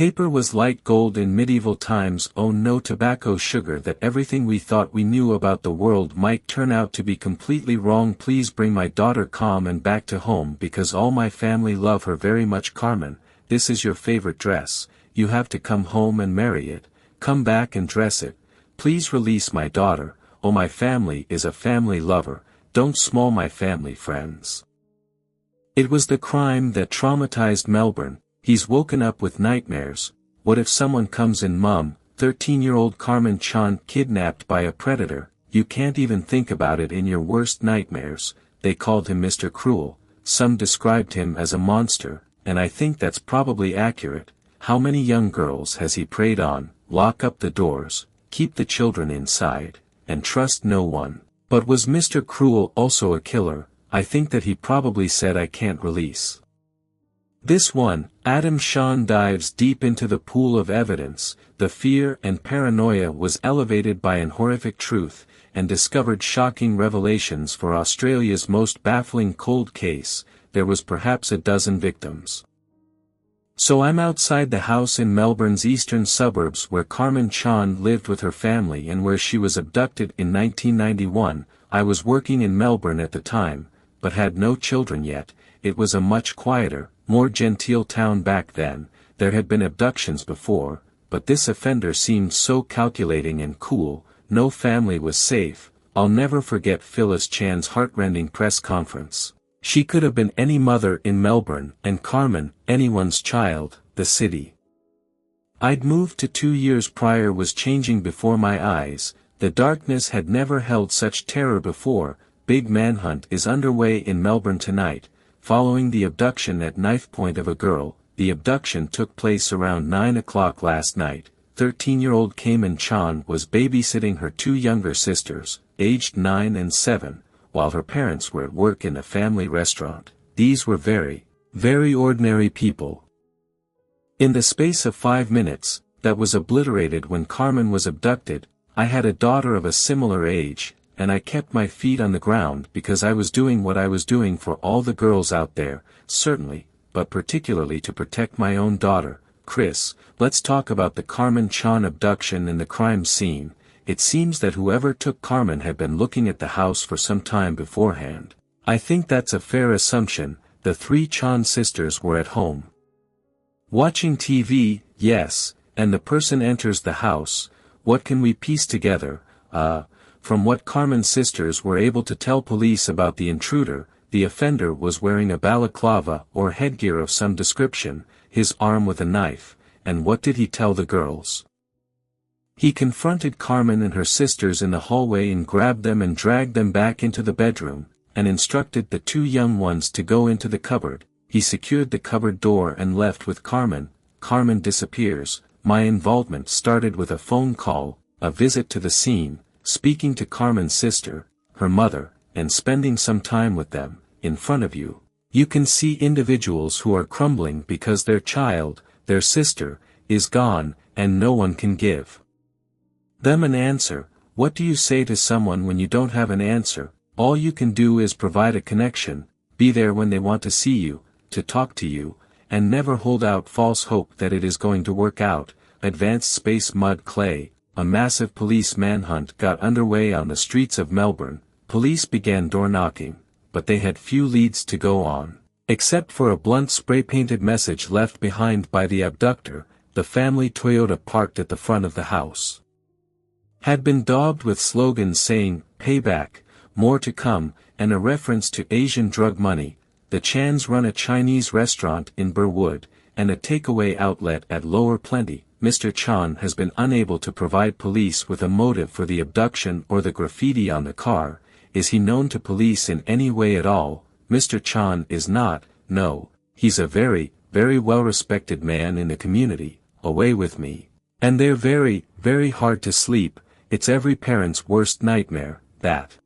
Paper was light gold in medieval times. Oh no, tobacco sugar, that everything we thought we knew about the world might turn out to be completely wrong. Please bring my daughter calm and back to home, because all my family love her very much. Carmen, this is your favorite dress, you have to come home and marry it, come back and dress it, please release my daughter. Oh, my family is a family lover, don't small my family friends. It was the crime that traumatized Melbourne. He's woken up with nightmares. What if someone comes in? Mum, 13-year-old Carmen Chan kidnapped by a predator. You can't even think about it in your worst nightmares. They called him Mr. Cruel, some described him as a monster, and I think that's probably accurate. How many young girls has he preyed on? Lock up the doors, keep the children inside, and trust no one. But was Mr. Cruel also a killer? I think that he probably said, I can't release this one. Adam Shawn dives deep into the pool of evidence. The fear and paranoia was elevated by an horrific truth, and discovered shocking revelations. For Australia's most baffling cold case, there was perhaps a dozen victims. So I'm outside the house in Melbourne's eastern suburbs where Carmen Chan lived with her family and where she was abducted in 1991. I was working in Melbourne at the time, but had no children yet. It was a much quieter, more genteel town back then. There had been abductions before, but this offender seemed so calculating and cool. No family was safe. I'll never forget Phyllis Chan's heartrending press conference. She could have been any mother in Melbourne, and Carmen, anyone's child. The city I'd moved to 2 years prior was changing before my eyes. The darkness had never held such terror before. Big manhunt is underway in Melbourne tonight, following the abduction at knife point of a girl. The abduction took place around 9 o'clock last night. 13-year-old Carmen Chan was babysitting her two younger sisters, aged 9 and 7, while her parents were at work in a family restaurant. These were very, very ordinary people. In the space of 5 minutes, that was obliterated when Carmen was abducted. I had a daughter of a similar age, and I kept my feet on the ground because I was doing what I was doing for all the girls out there, certainly, but particularly to protect my own daughter. Chris, let's talk about the Carmen Chan abduction and the crime scene. It seems that whoever took Carmen had been looking at the house for some time beforehand. I think that's a fair assumption. The 3 Chan sisters were at home watching TV, yes, and the person enters the house. What can we piece together? From what Carmen's sisters were able to tell police about the intruder, the offender was wearing a balaclava or headgear of some description, his arm with a knife. And what did he tell the girls? He confronted Carmen and her sisters in the hallway and grabbed them and dragged them back into the bedroom, and instructed the 2 young ones to go into the cupboard. He secured the cupboard door and left with Carmen. Carmen disappears. My involvement started with a phone call, a visit to the scene, speaking to Carmen's sister, her mother, and spending some time with them. In front of you, you can see individuals who are crumbling because their child, their sister, is gone, and no one can give them an answer. What do you say to someone when you don't have an answer? All you can do is provide a connection, be there when they want to see you, to talk to you, and never hold out false hope that it is going to work out. Advanced Space Mud Clay. A massive police manhunt got underway on the streets of Melbourne. Police began door-knocking, but they had few leads to go on, except for a blunt spray-painted message left behind by the abductor. The family Toyota parked at the front of the house had been daubed with slogans saying, "Payback, more to come," and a reference to Asian drug money. The Chans run a Chinese restaurant in Burwood, and a takeaway outlet at Lower Plenty. Mr. Chan has been unable to provide police with a motive for the abduction or the graffiti on the car. Is he known to police in any way at all? Mr. Chan is not. No, he's a very, very well-respected man in the community. Away with me. And they're very, very hard to sleep. It's every parent's worst nightmare, that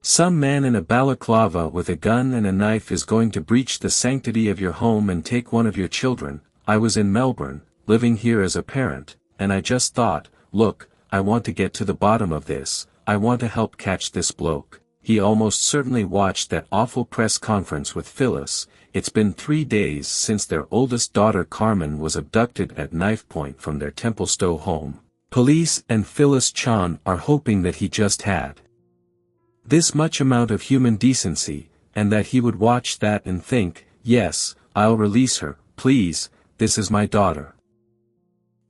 some man in a balaclava with a gun and a knife is going to breach the sanctity of your home and take one of your children. I was in Melbourne, living here as a parent, and I just thought, look, I want to get to the bottom of this. I want to help catch this bloke. he almost certainly watched that awful press conference with Phyllis. It's been 3 days since their oldest daughter Carmen was abducted at knife point from their Templestowe home. Police and Phyllis Chan are hoping that he just had this much amount of human decency, and that he would watch that and think, yes, I'll release her, please, this is my daughter.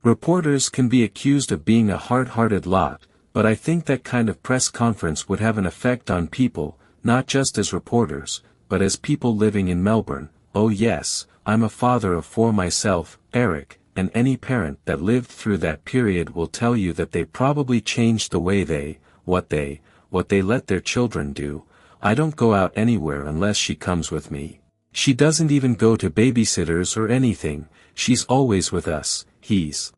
Reporters can be accused of being a hard-hearted lot, but I think that kind of press conference would have an effect on people, not just as reporters, but as people living in Melbourne. Oh yes, I'm a father of 4 myself, Eric, and any parent that lived through that period will tell you that they probably changed the way what they let their children do. I don't go out anywhere unless she comes with me. She doesn't even go to babysitters or anything, she's always with us. He's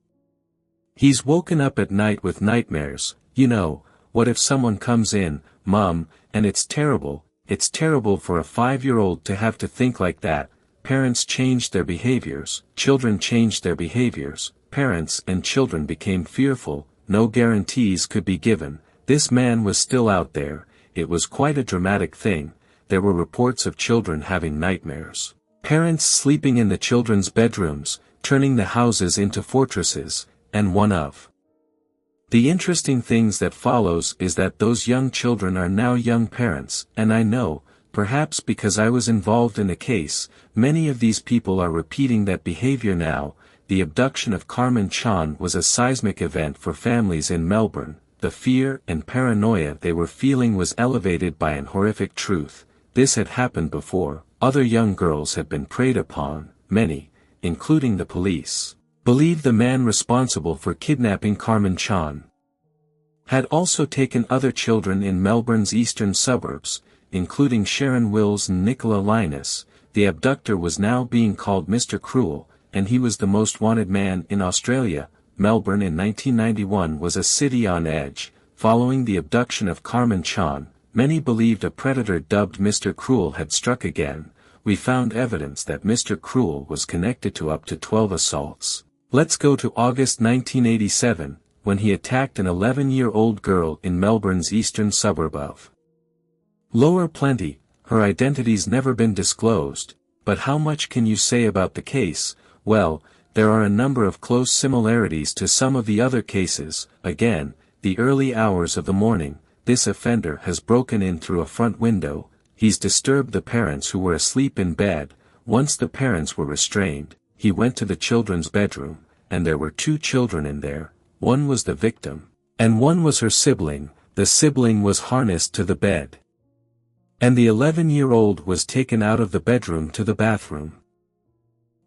woken up at night with nightmares. You know, what if someone comes in, Mom, and it's terrible for a 5-year-old to have to think like that. Parents changed their behaviors, children changed their behaviors, parents and children became fearful, no guarantees could be given. This man was still out there, it was quite a dramatic thing. There were reports of children having nightmares, parents sleeping in the children's bedrooms, turning the houses into fortresses, and one of the interesting things that follows is that those young children are now young parents, and I know, perhaps because I was involved in the case, many of these people are repeating that behavior now. The abduction of Carmen Chan was a seismic event for families in Melbourne. The fear and paranoia they were feeling was elevated by an horrific truth. This had happened before. Other young girls had been preyed upon. Many, including the police, believed the man responsible for kidnapping Carmen Chan had also taken other children in Melbourne's eastern suburbs, including Sharon Wills and Nicola Linus. The abductor was now being called Mr. Cruel, and he was the most wanted man in Australia. Melbourne in 1991 was a city on edge. Following the abduction of Carmen Chan, many believed a predator dubbed Mr. Cruel had struck again. We found evidence that Mr. Cruel was connected to up to 12 assaults. Let's go to August 1987, when he attacked an 11-year-old girl in Melbourne's eastern suburb of Lower Plenty. Her identity's never been disclosed, but how much can you say about the case? Well, there are a number of close similarities to some of the other cases. Again, the early hours of the morning, this offender has broken in through a front window. He's disturbed the parents who were asleep in bed. Once the parents were restrained, he went to the children's bedroom, and there were 2 children in there. One was the victim, and one was her sibling. The sibling was harnessed to the bed, and the 11-year-old was taken out of the bedroom to the bathroom.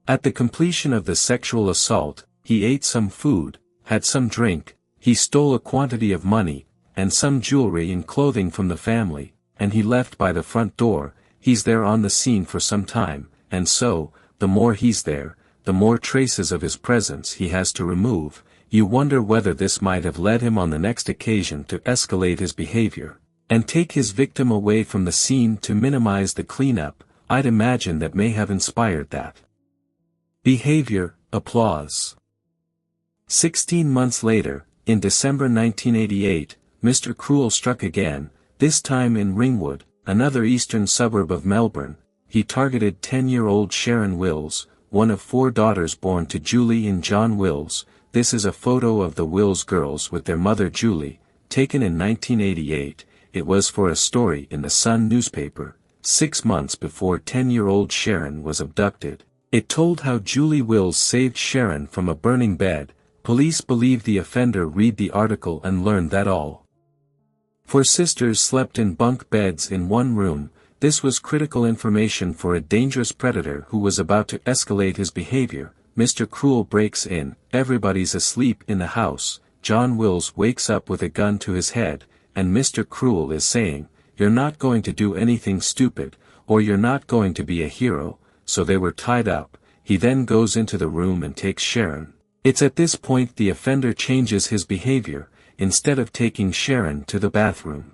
At the completion of the sexual assault, he ate some food, had some drink, he stole a quantity of money, and some jewelry and clothing from the family, and he left by the front door. He's there on the scene for some time, and so, the more he's there, the more traces of his presence he has to remove. You wonder whether this might have led him on the next occasion to escalate his behavior, and take his victim away from the scene to minimize the cleanup. I'd imagine that may have inspired that behavior. Applause. 16 months later, in December 1988, Mr. Cruel struck again, this time in Ringwood, another eastern suburb of Melbourne. He targeted 10-year-old Sharon Wills, one of 4 daughters born to Julie and John Wills. This is a photo of the Wills girls with their mother Julie, taken in 1988. It was for a story in the Sun newspaper, 6 months before 10-year-old Sharon was abducted. It told how Julie Wills saved Sharon from a burning bed. Police believe the offender read the article and learned that all 4 sisters slept in bunk beds in one room. This was critical information for a dangerous predator who was about to escalate his behavior. Mr. Cruel breaks in, everybody's asleep in the house. John Wills wakes up with a gun to his head, and Mr. Cruel is saying, "You're not going to do anything stupid, or you're not going to be a hero." So they were tied up. He then goes into the room and takes Sharon. It's at this point the offender changes his behavior. Instead of taking Sharon to the bathroom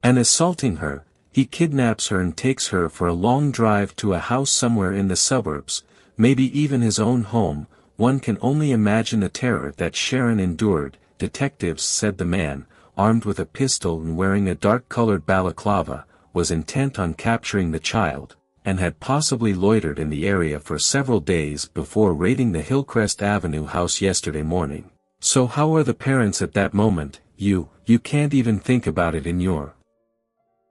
and assaulting her, he kidnaps her and takes her for a long drive to a house somewhere in the suburbs, maybe even his own home. One can only imagine the terror that Sharon endured. Detectives said the man, armed with a pistol and wearing a dark-colored balaclava, was intent on capturing the child, and had possibly loitered in the area for several days before raiding the Hillcrest Avenue house yesterday morning. So how are the parents at that moment? You can't even think about it in your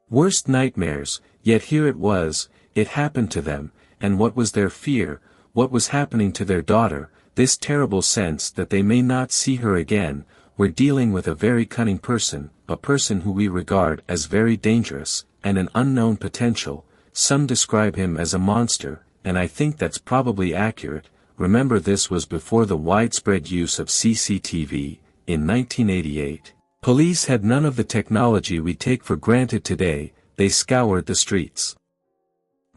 worst nightmares, yet here it was, it happened to them, and what was their fear, what was happening to their daughter, this terrible sense that they may not see her again. We're dealing with a very cunning person, a person who we regard as very dangerous, and an unknown potential. Some describe him as a monster, and I think that's probably accurate. Remember, this was before the widespread use of CCTV, in 1988. Police had none of the technology we take for granted today. They scoured the streets.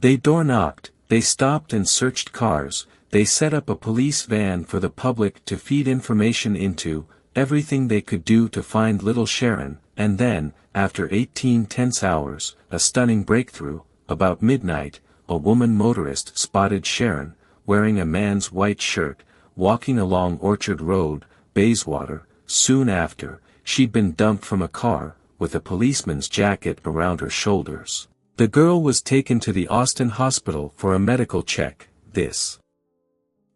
They door-knocked, they stopped and searched cars, they set up a police van for the public to feed information into, everything they could do to find little Sharon, and then, after 18 tense hours, a stunning breakthrough. About midnight, a woman motorist spotted Sharon, wearing a man's white shirt, walking along Orchard Road, Bayswater. Soon after, she'd been dumped from a car, with a policeman's jacket around her shoulders. The girl was taken to the Austin hospital for a medical check. This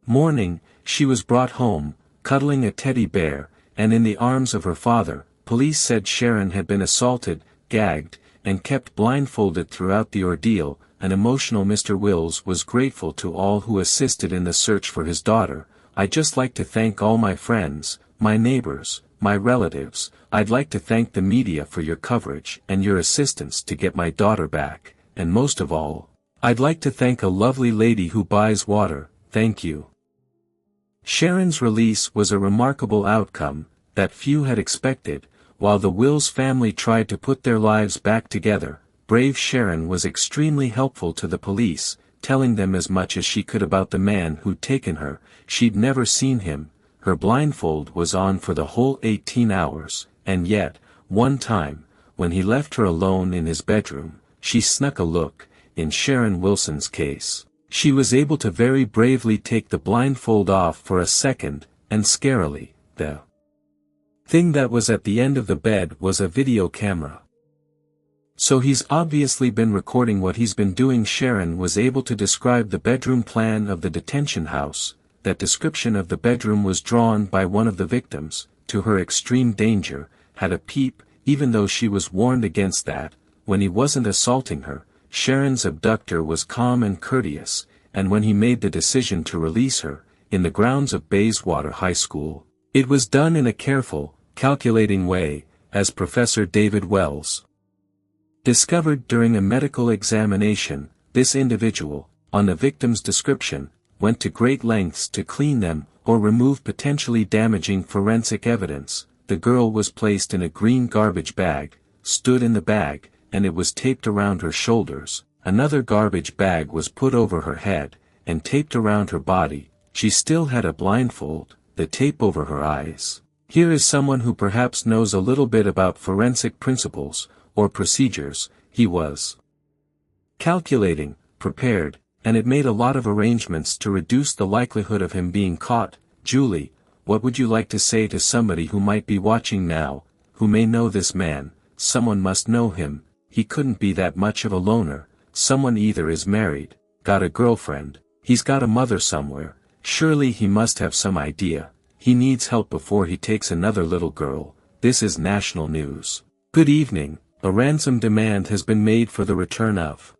morning, she was brought home, cuddling a teddy bear, and in the arms of her father. Police said Sharon had been assaulted, gagged, and kept blindfolded throughout the ordeal. An emotional Mr. Wills was grateful to all who assisted in the search for his daughter. "I'd just like to thank all my friends, my neighbors, my relatives. I'd like to thank the media for your coverage and your assistance to get my daughter back, and most of all, I'd like to thank a lovely lady who buys water. Thank you." Sharon's release was a remarkable outcome that few had expected. While the Wills family tried to put their lives back together, brave Sharon was extremely helpful to the police, telling them as much as she could about the man who'd taken her. She'd never seen him. Her blindfold was on for the whole 18 hours, and yet, one time, when he left her alone in his bedroom, she snuck a look. In Sharon Wilson's case, she was able to very bravely take the blindfold off for a second, and scarily, the thing that was at the end of the bed was a video camera. So he's obviously been recording what he's been doing. Sharon was able to describe the bedroom plan of the detention house. That description of the bedroom was drawn by one of the victims, to her extreme danger, had a peep, even though she was warned against that. When he wasn't assaulting her, Sharon's abductor was calm and courteous, and when he made the decision to release her, in the grounds of Bayswater High School, it was done in a careful, calculating way, as Professor David Wells discovered during a medical examination. This individual, on the victim's description, went to great lengths to clean them, or remove potentially damaging forensic evidence. The girl was placed in a green garbage bag, stood in the bag, and it was taped around her shoulders. Another garbage bag was put over her head, and taped around her body. She still had a blindfold, the tape over her eyes. Here is someone who perhaps knows a little bit about forensic principles, or procedures. He was calculating, prepared, and it made a lot of arrangements to reduce the likelihood of him being caught. Julie, what would you like to say to somebody who might be watching now, who may know this man? Someone must know him. He couldn't be that much of a loner. Someone either is married, got a girlfriend, he's got a mother somewhere. Surely he must have some idea. He needs help before he takes another little girl. This is national news. Good evening. A ransom demand has been made for the return of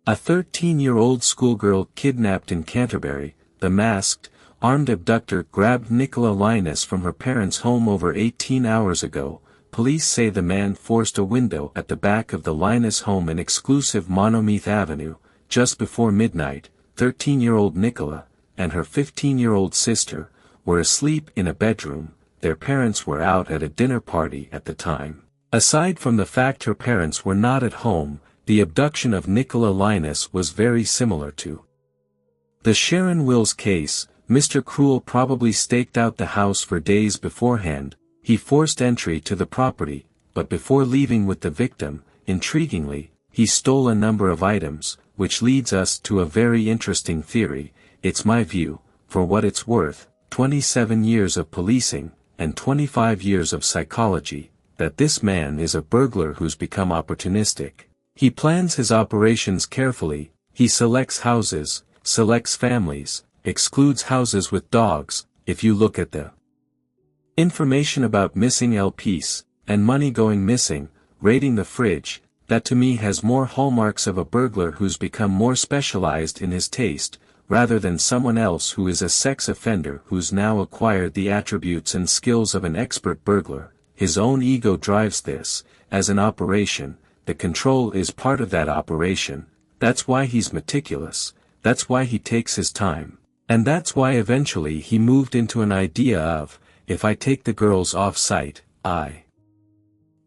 a 13-year-old schoolgirl kidnapped in Canterbury. The masked, armed abductor grabbed Nicola Linus from her parents' home over 18 hours ago. Police say the man forced a window at the back of the Linus home in exclusive Monomeath Avenue, just before midnight. 13-year-old Nicola, and her 15-year-old sister, were asleep in a bedroom. Their parents were out at a dinner party at the time. Aside from the fact her parents were not at home, the abduction of Nicola Linus was very similar to the Sharon Wills case. Mr. Cruel probably staked out the house for days beforehand. He forced entry to the property, but before leaving with the victim, intriguingly, he stole a number of items, which leads us to a very interesting theory. It's my view, for what it's worth, 27 years of policing, and 25 years of psychology, that this man is a burglar who's become opportunistic. He plans his operations carefully, he selects houses, selects families, excludes houses with dogs. If you look at the information about missing LPs, and money going missing, raiding the fridge, that to me has more hallmarks of a burglar who's become more specialized in his taste, rather than someone else who is a sex offender who's now acquired the attributes and skills of an expert burglar. His own ego drives this, as an operation, the control is part of that operation, that's why he's meticulous, that's why he takes his time, and that's why eventually he moved into an idea of, if I take the girls off-site, I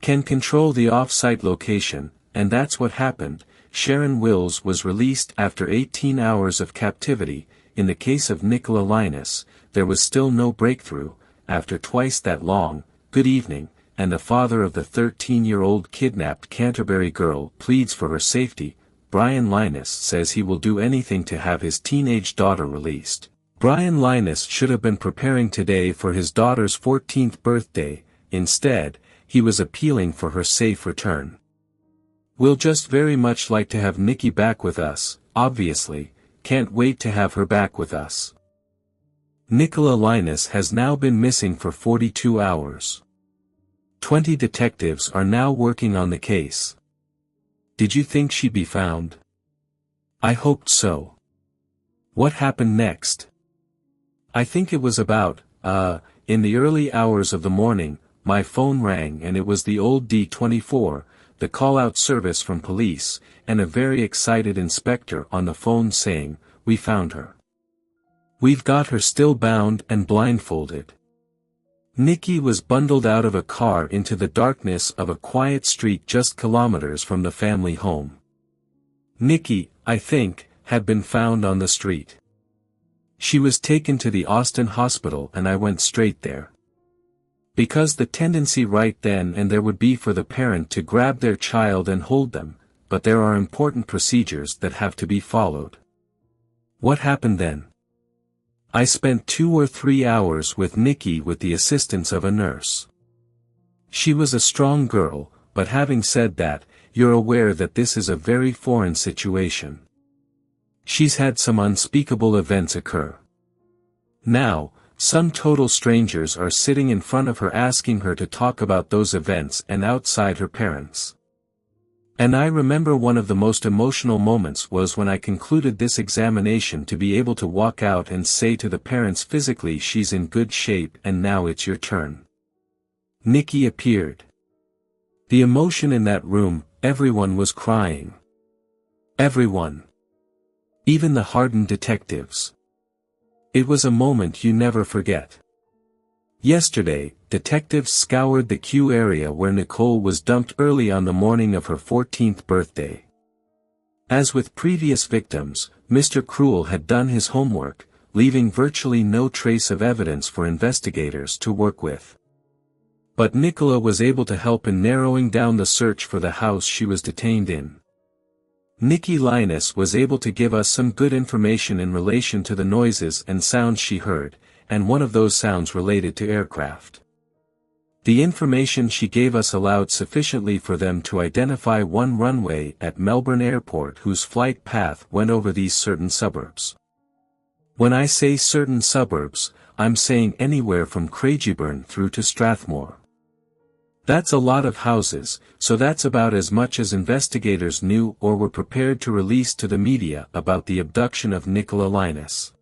can control the off-site location, and that's what happened. Sharon Wills was released after 18 hours of captivity. In the case of Nicola Linus, there was still no breakthrough. After twice that long, good evening, and the father of the 13-year-old kidnapped Canterbury girl pleads for her safety, Brian Linus says he will do anything to have his teenage daughter released. Brian Linus should have been preparing today for his daughter's 14th birthday. Instead, he was appealing for her safe return. We'll just very much like to have Nikki back with us, obviously, can't wait to have her back with us. Nicola Linus has now been missing for 42 hours. 20 detectives are now working on the case. Did you think she'd be found? I hoped so. What happened next? I think it was about, in the early hours of the morning, my phone rang and it was the old D24, the call-out service from police, and a very excited inspector on the phone saying, "We found her. We've got her still bound and blindfolded." Nikki was bundled out of a car into the darkness of a quiet street just kilometers from the family home. Nikki, I think, had been found on the street. She was taken to the Austin hospital and I went straight there. Because the tendency right then and there would be for the parent to grab their child and hold them, but there are important procedures that have to be followed. What happened then? I spent 2 or 3 hours with Nikki with the assistance of a nurse. She was a strong girl, but having said that, you're aware that this is a very foreign situation. She's had some unspeakable events occur. Now, some total strangers are sitting in front of her asking her to talk about those events and outside her parents. And I remember one of the most emotional moments was when I concluded this examination to be able to walk out and say to the parents physically, she's in good shape and now it's your turn. Nikki appeared. The emotion in that room, everyone was crying. Everyone. Even the hardened detectives. It was a moment you never forget. Yesterday, detectives scoured the Q area where Nicole was dumped early on the morning of her 14th birthday. As with previous victims, Mr. Cruel had done his homework, leaving virtually no trace of evidence for investigators to work with. But Nicola was able to help in narrowing down the search for the house she was detained in. Nikki Linus was able to give us some good information in relation to the noises and sounds she heard, and one of those sounds related to aircraft. The information she gave us allowed sufficiently for them to identify one runway at Melbourne Airport whose flight path went over these certain suburbs. When I say certain suburbs, I'm saying anywhere from Craigieburn through to Strathmore. That's a lot of houses, so that's about as much as investigators knew or were prepared to release to the media about the abduction of Nicola Linus.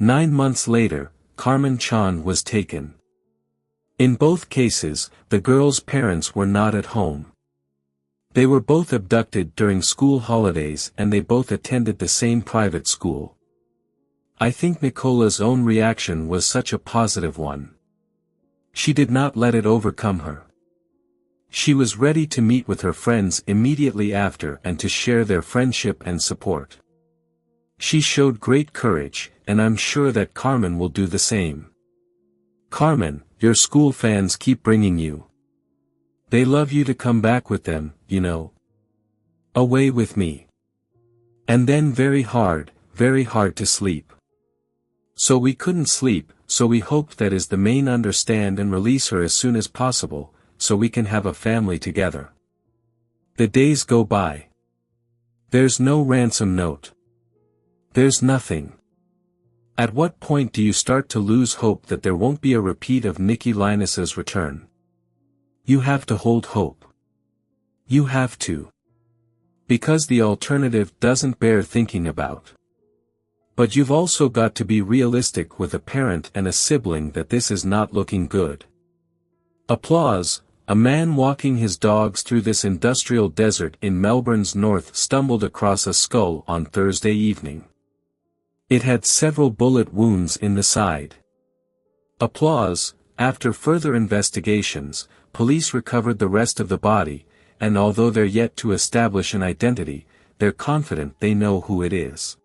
9 months later, Carmen Chan was taken. In both cases, the girl's parents were not at home. They were both abducted during school holidays and they both attended the same private school. I think Nicola's own reaction was such a positive one. She did not let it overcome her. She was ready to meet with her friends immediately after and to share their friendship and support. She showed great courage, and I'm sure that Carmen will do the same. Carmen, your school fans keep bringing you. They love you to come back with them, you know. Away with me. And then very hard to sleep. So we couldn't sleep, so we hoped that as the main understand and release her as soon as possible, so we can have a family together. The days go by. There's no ransom note. There's nothing. At what point do you start to lose hope that there won't be a repeat of Nikki Linus's return? You have to hold hope. You have to. Because the alternative doesn't bear thinking about. But you've also got to be realistic with a parent and a sibling that this is not looking good. Applause. A man walking his dogs through this industrial desert in Melbourne's north stumbled across a skull on Thursday evening. It had several bullet wounds in the side. Applause. After further investigations, police recovered the rest of the body, and although they're yet to establish an identity, they're confident they know who it is.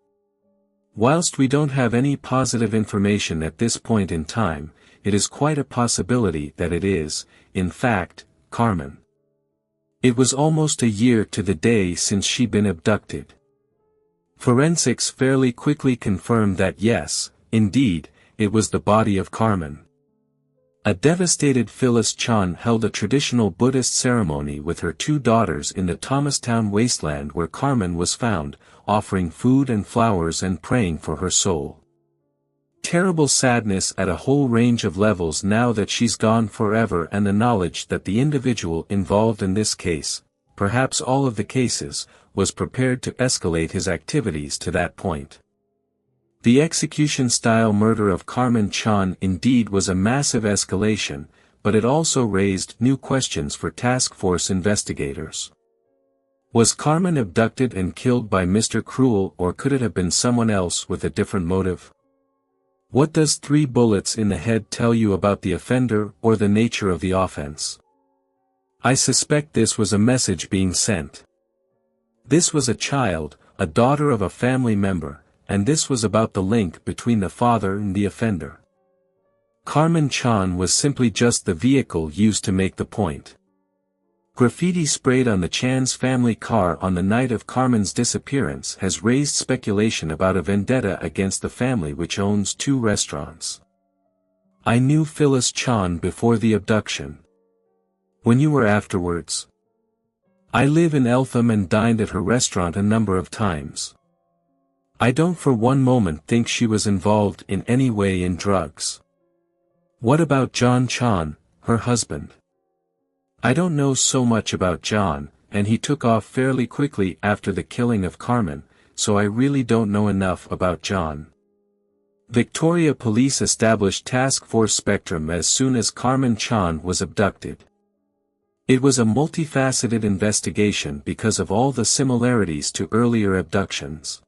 Whilst we don't have any positive information at this point in time, it is quite a possibility that it is, in fact, Carmen. It was almost a year to the day since she'd been abducted. Forensics fairly quickly confirmed that yes, indeed, it was the body of Carmen. A devastated Phyllis Chan held a traditional Buddhist ceremony with her 2 daughters in the Thomastown wasteland where Carmen was found, offering food and flowers and praying for her soul. Terrible sadness at a whole range of levels now that she's gone forever, and the knowledge that the individual involved in this case, perhaps all of the cases, was prepared to escalate his activities to that point. The execution-style murder of Carmen Chan indeed was a massive escalation, but it also raised new questions for task force investigators. Was Carmen abducted and killed by Mr. Cruel, or could it have been someone else with a different motive? What does 3 bullets in the head tell you about the offender or the nature of the offense? I suspect this was a message being sent. This was a child, a daughter of a family member, and this was about the link between the father and the offender. Carmen Chan was simply just the vehicle used to make the point. Graffiti sprayed on the Chan's family car on the night of Carmen's disappearance has raised speculation about a vendetta against the family which owns 2 restaurants. I knew Phyllis Chan before the abduction. When you were afterwards? I live in Eltham and dined at her restaurant a number of times. I don't for one moment think she was involved in any way in drugs. What about John Chan, her husband? I don't know so much about John, and he took off fairly quickly after the killing of Carmen, so I really don't know enough about John. Victoria Police established Task Force Spectrum as soon as Carmen Chan was abducted. It was a multifaceted investigation because of all the similarities to earlier abductions.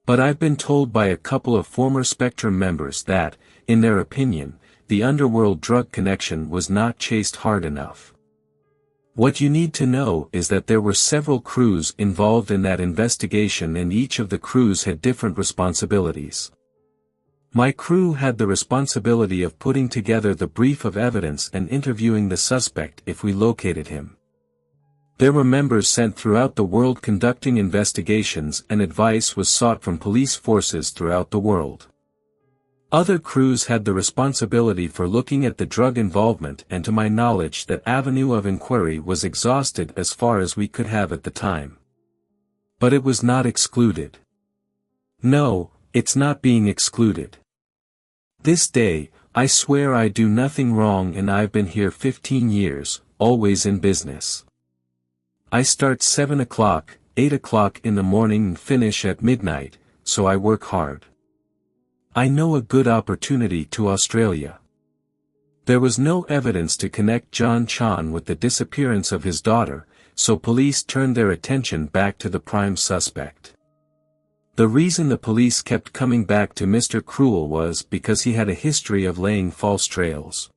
But I've been told by a couple of former Spectrum members that, in their opinion, the underworld drug connection was not chased hard enough. What you need to know is that there were several crews involved in that investigation, and each of the crews had different responsibilities. My crew had the responsibility of putting together the brief of evidence and interviewing the suspect if we located him. There were members sent throughout the world conducting investigations, and advice was sought from police forces throughout the world. Other crews had the responsibility for looking at the drug involvement, and to my knowledge that avenue of inquiry was exhausted as far as we could have at the time. But it was not excluded. No, it's not being excluded. This day, I swear I do nothing wrong, and I've been here 15 years, always in business. I start 7 o'clock, 8 o'clock in the morning and finish at midnight, so I work hard. I know a good opportunity to Australia. There was no evidence to connect John Chan with the disappearance of his daughter, so police turned their attention back to the prime suspect. The reason the police kept coming back to Mr. Cruel was because he had a history of laying false trails.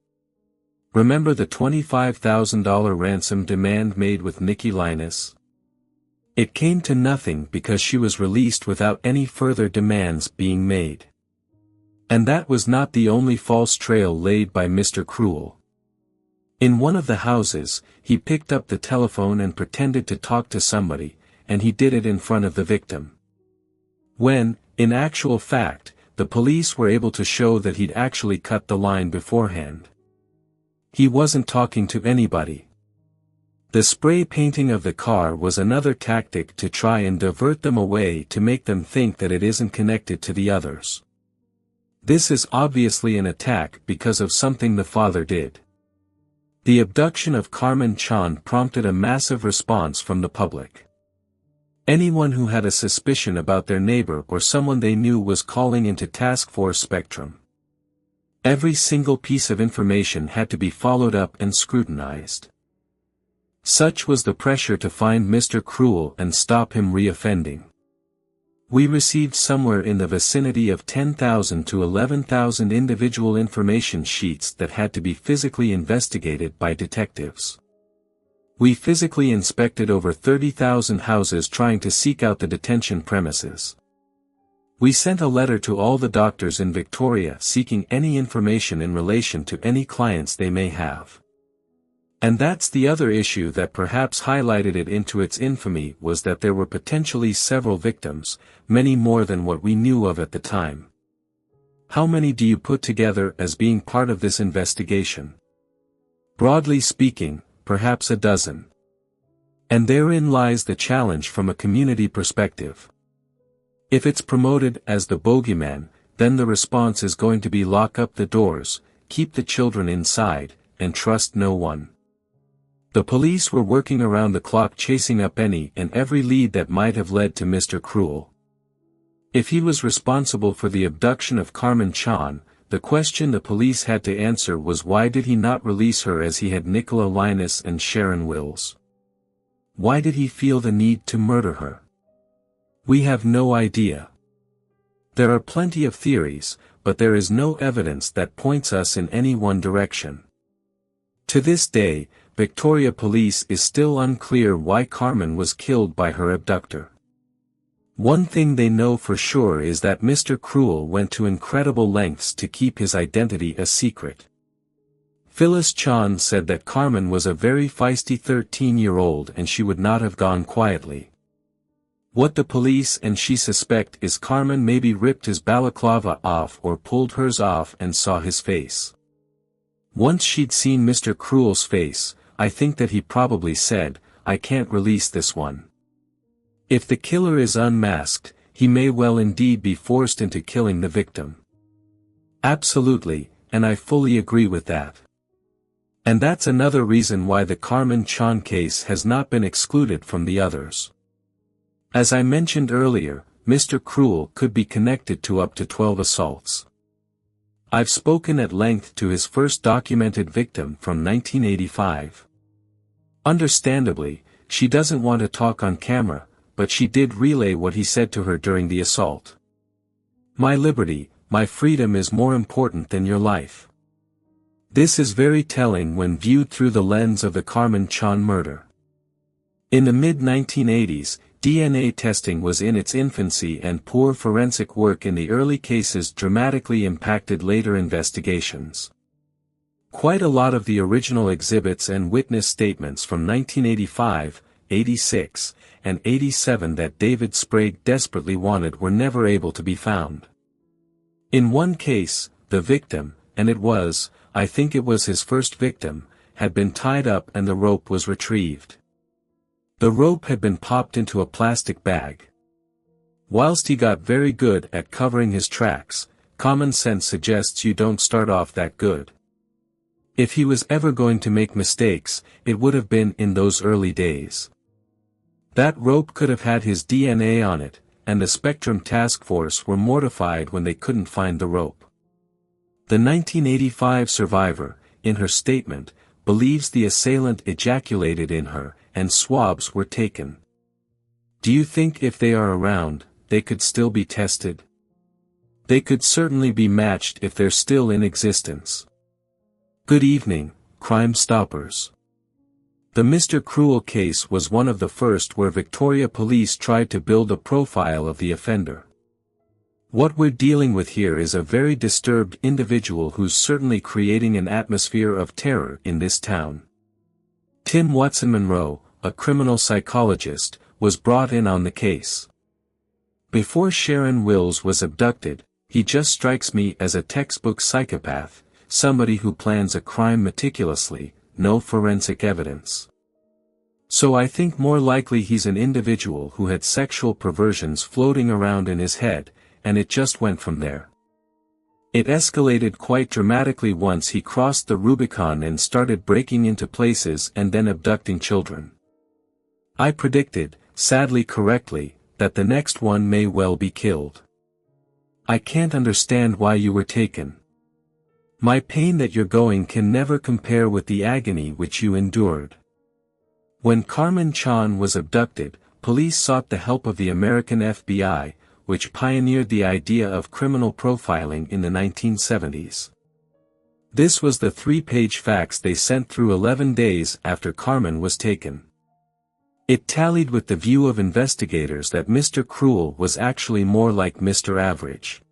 Remember the $25,000 ransom demand made with Nikki Linus? It came to nothing because she was released without any further demands being made. And that was not the only false trail laid by Mr. Cruel. In one of the houses, he picked up the telephone and pretended to talk to somebody, and he did it in front of the victim. When, in actual fact, the police were able to show that he'd actually cut the line beforehand. He wasn't talking to anybody. The spray painting of the car was another tactic to try and divert them away to make them think that it isn't connected to the others. This is obviously an attack because of something the father did. The abduction of Carmen Chan prompted a massive response from the public. Anyone who had a suspicion about their neighbor or someone they knew was calling into Task Force Spectrum. Every single piece of information had to be followed up and scrutinized. Such was the pressure to find Mr. Cruel and stop him reoffending. We received somewhere in the vicinity of 10,000 to 11,000 individual information sheets that had to be physically investigated by detectives. We physically inspected over 30,000 houses trying to seek out the detention premises. We sent a letter to all the doctors in Victoria seeking any information in relation to any clients they may have. And that's the other issue that perhaps highlighted it into its infamy, was that there were potentially several victims, many more than what we knew of at the time. How many do you put together as being part of this investigation? Broadly speaking, perhaps a dozen. And therein lies the challenge from a community perspective. If it's promoted as the bogeyman, then the response is going to be lock up the doors, keep the children inside, and trust no one. The police were working around the clock chasing up any and every lead that might have led to Mr. Cruel. If he was responsible for the abduction of Carmen Chan, the question the police had to answer was why did he not release her as he had Nicola Linus and Sharon Wills? Why did he feel the need to murder her? We have no idea. There are plenty of theories, but there is no evidence that points us in any one direction. To this day, Victoria Police is still unclear why Carmen was killed by her abductor. One thing they know for sure is that Mr. Cruel went to incredible lengths to keep his identity a secret. Phyllis Chan said that Carmen was a very feisty 13-year-old and she would not have gone quietly. What the police and she suspect is Carmen maybe ripped his balaclava off or pulled hers off and saw his face. Once she'd seen Mr. Cruel's face, I think that he probably said, "I can't release this one." If the killer is unmasked, he may well indeed be forced into killing the victim. Absolutely, and I fully agree with that. And that's another reason why the Carmen Chan case has not been excluded from the others. As I mentioned earlier, Mr. Cruel could be connected to up to 12 assaults. I've spoken at length to his first documented victim from 1985. Understandably, she doesn't want to talk on camera, but she did relay what he said to her during the assault. "My liberty, my freedom is more important than your life." This is very telling when viewed through the lens of the Carmen Chan murder. In the mid-1980s, DNA testing was in its infancy and poor forensic work in the early cases dramatically impacted later investigations. Quite a lot of the original exhibits and witness statements from 1985, 86, and 87 that David Sprague desperately wanted were never able to be found. In one case, the victim, and I think it was his first victim, had been tied up and the rope was retrieved. The rope had been popped into a plastic bag. Whilst he got very good at covering his tracks, common sense suggests you don't start off that good. If he was ever going to make mistakes, it would have been in those early days. That rope could have had his DNA on it, and the Spectrum Task Force were mortified when they couldn't find the rope. The 1985 survivor, in her statement, believes the assailant ejaculated in her, and swabs were taken. Do you think if they are around, they could still be tested? They could certainly be matched if they're still in existence. Good evening, Crime Stoppers. The Mr. Cruel case was one of the first where Victoria Police tried to build a profile of the offender. What we're dealing with here is a very disturbed individual who's certainly creating an atmosphere of terror in this town. Tim Watson-Monroe, a criminal psychologist, was brought in on the case. Before Sharon Wills was abducted, he just strikes me as a textbook psychopath, somebody who plans a crime meticulously, no forensic evidence. So I think more likely he's an individual who had sexual perversions floating around in his head, and it just went from there. It escalated quite dramatically once he crossed the Rubicon and started breaking into places and then abducting children. I predicted, sadly correctly, that the next one may well be killed. I can't understand why you were taken. My pain that you're going can never compare with the agony which you endured. When Carmen Chan was abducted, police sought the help of the American FBI, which pioneered the idea of criminal profiling in the 1970s. This was the 3-page fax they sent through 11 days after Carmen was taken. It tallied with the view of investigators that Mr. Cruel was actually more like Mr. Average.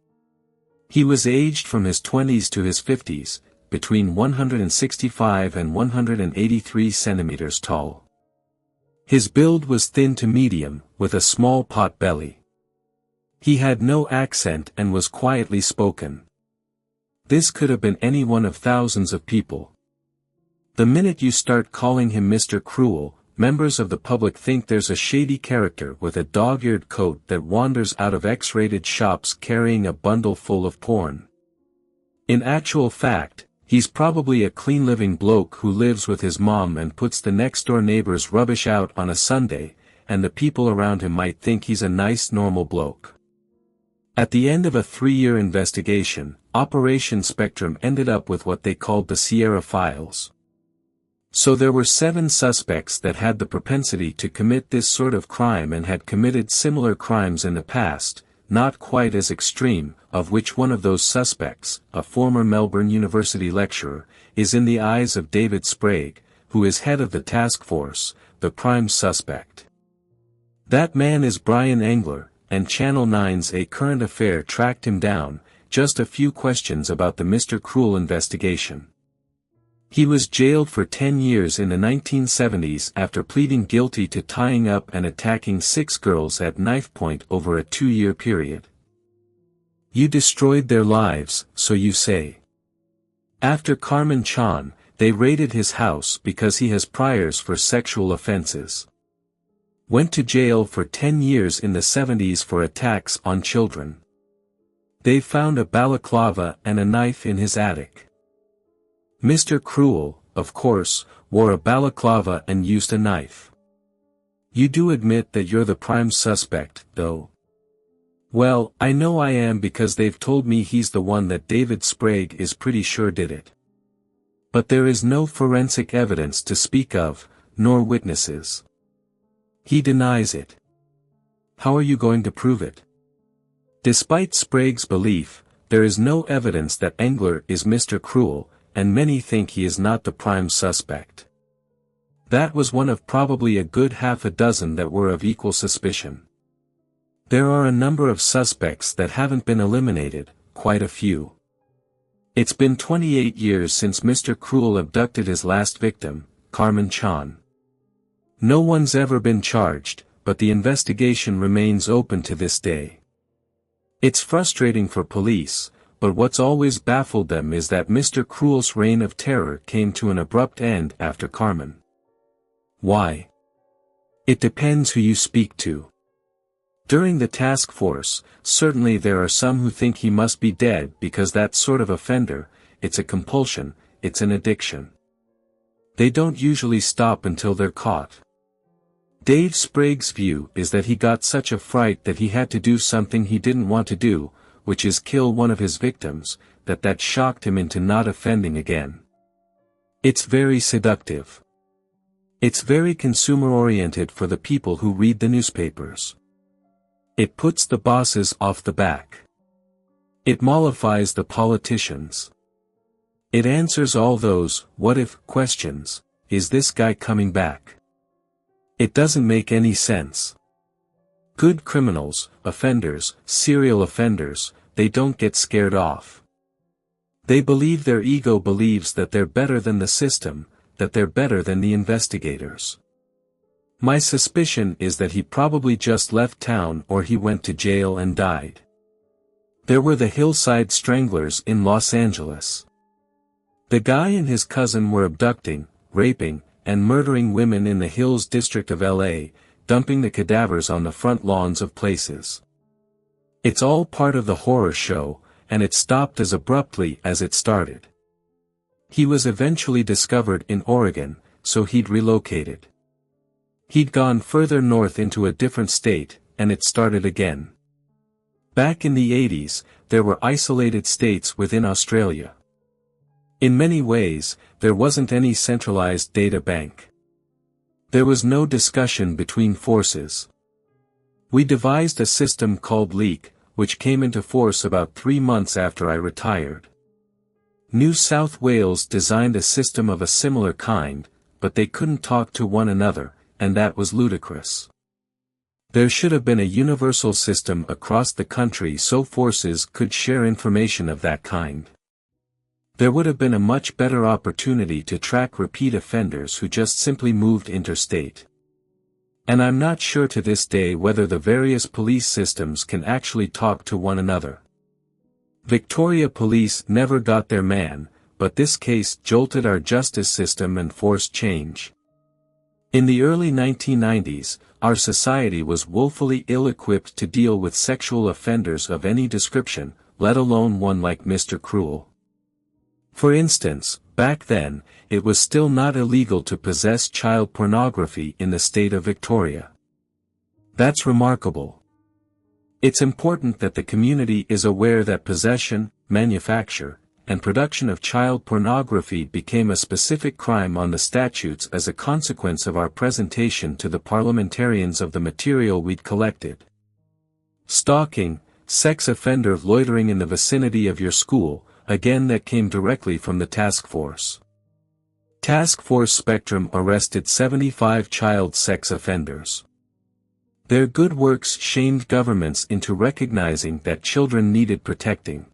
He was aged from his 20s to his 50s, between 165 and 183 centimeters tall. His build was thin to medium, with a small pot belly. He had no accent and was quietly spoken. This could have been any one of thousands of people. The minute you start calling him Mr. Cruel, members of the public think there's a shady character with a dog-eared coat that wanders out of X-rated shops carrying a bundle full of porn. In actual fact, he's probably a clean-living bloke who lives with his mom and puts the next-door neighbor's rubbish out on a Sunday, and the people around him might think he's a nice normal bloke. At the end of a 3-year investigation, Operation Spectrum ended up with what they called the Sierra Files. So there were 7 suspects that had the propensity to commit this sort of crime and had committed similar crimes in the past, not quite as extreme, of which one of those suspects, a former Melbourne University lecturer, is in the eyes of David Sprague, who is head of the task force, the prime suspect. That man is Brian Engler, and Channel 9's A Current Affair tracked him down. Just a few questions about the Mr. Cruel investigation. He was jailed for 10 years in the 1970s after pleading guilty to tying up and attacking 6 girls at knife point over a 2-year period. You destroyed their lives, so you say. After Carmen Chan, they raided his house because he has priors for sexual offenses. Went to jail for 10 years in the 70s for attacks on children. They found a balaclava and a knife in his attic. Mr. Cruel, of course, wore a balaclava and used a knife. You do admit that you're the prime suspect, though. Well, I know I am because they've told me he's the one that David Sprague is pretty sure did it. But there is no forensic evidence to speak of, nor witnesses. He denies it. How are you going to prove it? Despite Sprague's belief, there is no evidence that Engler is Mr. Cruel, and many think he is not the prime suspect. That was one of probably a good half a dozen that were of equal suspicion. There are a number of suspects that haven't been eliminated, quite a few. It's been 28 years since Mr. Cruel abducted his last victim, Carmen Chan. No one's ever been charged, but the investigation remains open to this day. It's frustrating for police, but what's always baffled them is that Mr. Cruel's reign of terror came to an abrupt end after Carmen. Why? It depends who you speak to. During the task force, certainly there are some who think he must be dead because that sort of offender, it's a compulsion, it's an addiction. They don't usually stop until they're caught. Dave Sprague's view is that he got such a fright that he had to do something he didn't want to do, which is kill one of his victims, that shocked him into not offending again. It's very seductive. It's very consumer-oriented for the people who read the newspapers. It puts the bosses off the back. It mollifies the politicians. It answers all those what-if questions. Is this guy coming back? It doesn't make any sense. Good criminals, offenders, serial offenders, they don't get scared off. They believe their ego believes that they're better than the system, that they're better than the investigators. My suspicion is that he probably just left town or he went to jail and died. There were the Hillside Stranglers in Los Angeles. The guy and his cousin were abducting, raping, and murdering women in the Hills district of LA, dumping the cadavers on the front lawns of places. It's all part of the horror show, and it stopped as abruptly as it started. He was eventually discovered in Oregon, so he'd relocated. He'd gone further north into a different state, and it started again. Back in the 80s, there were isolated states within Australia. In many ways, there wasn't any centralized data bank. There was no discussion between forces. We devised a system called Leak, which came into force about 3 months after I retired. New South Wales designed a system of a similar kind, but they couldn't talk to one another, and that was ludicrous. There should have been a universal system across the country so forces could share information of that kind. There would have been a much better opportunity to track repeat offenders who just simply moved interstate. And I'm not sure to this day whether the various police systems can actually talk to one another. Victoria Police never got their man, but this case jolted our justice system and forced change. In the early 1990s, our society was woefully ill-equipped to deal with sexual offenders of any description, let alone one like Mr. Cruel. For instance, back then, it was still not illegal to possess child pornography in the state of Victoria. That's remarkable. It's important that the community is aware that possession, manufacture, and production of child pornography became a specific crime on the statutes as a consequence of our presentation to the parliamentarians of the material we'd collected. Stalking, sex offender loitering in the vicinity of your school, again that came directly from the task force. Task Force Spectrum arrested 75 child sex offenders. Their good works shamed governments into recognizing that children needed protecting.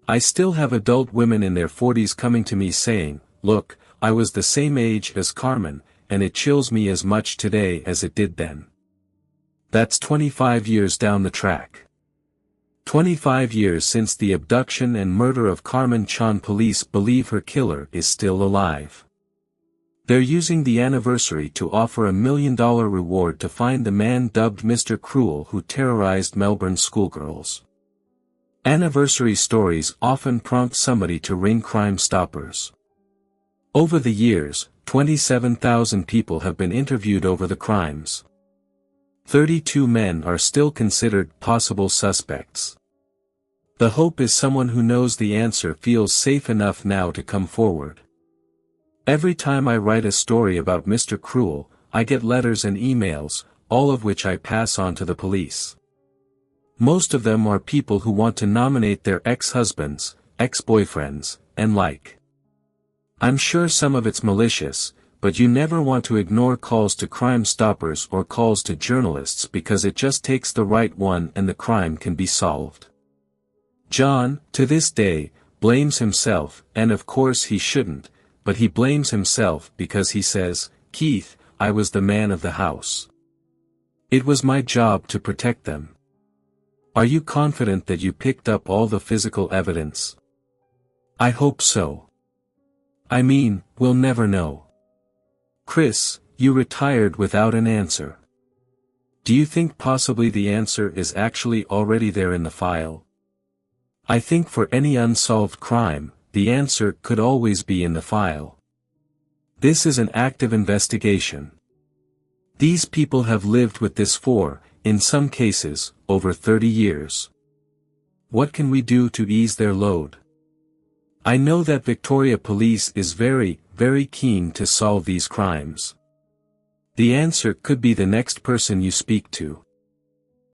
I still have adult women in their 40s coming to me saying, "Look, I was the same age as Carmen, and it chills me as much today as it did then." That's 25 years down the track. 25 years since the abduction and murder of Carmen Chan. Police believe her killer is still alive. They're using the anniversary to offer $1 million reward to find the man dubbed Mr. Cruel who terrorized Melbourne schoolgirls. Anniversary stories often prompt somebody to ring Crime Stoppers. Over the years, 27,000 people have been interviewed over the crimes. 32 men are still considered possible suspects. The hope is someone who knows the answer feels safe enough now to come forward. Every time I write a story about Mr. Cruel, I get letters and emails, all of which I pass on to the police. Most of them are people who want to nominate their ex-husbands, ex-boyfriends, and like. I'm sure some of it's malicious, but you never want to ignore calls to Crime Stoppers or calls to journalists because it just takes the right one and the crime can be solved. John, to this day, blames himself, and of course he shouldn't, but he blames himself because he says, "Keith, I was the man of the house. It was my job to protect them." Are you confident that you picked up all the physical evidence? I hope so. I mean, we'll never know. Chris, you retired without an answer. Do you think possibly the answer is actually already there in the file? I think for any unsolved crime, the answer could always be in the file. This is an active investigation. These people have lived with this for, in some cases, over 30 years. What can we do to ease their load? I know that Victoria Police is very, very keen to solve these crimes. The answer could be the next person you speak to.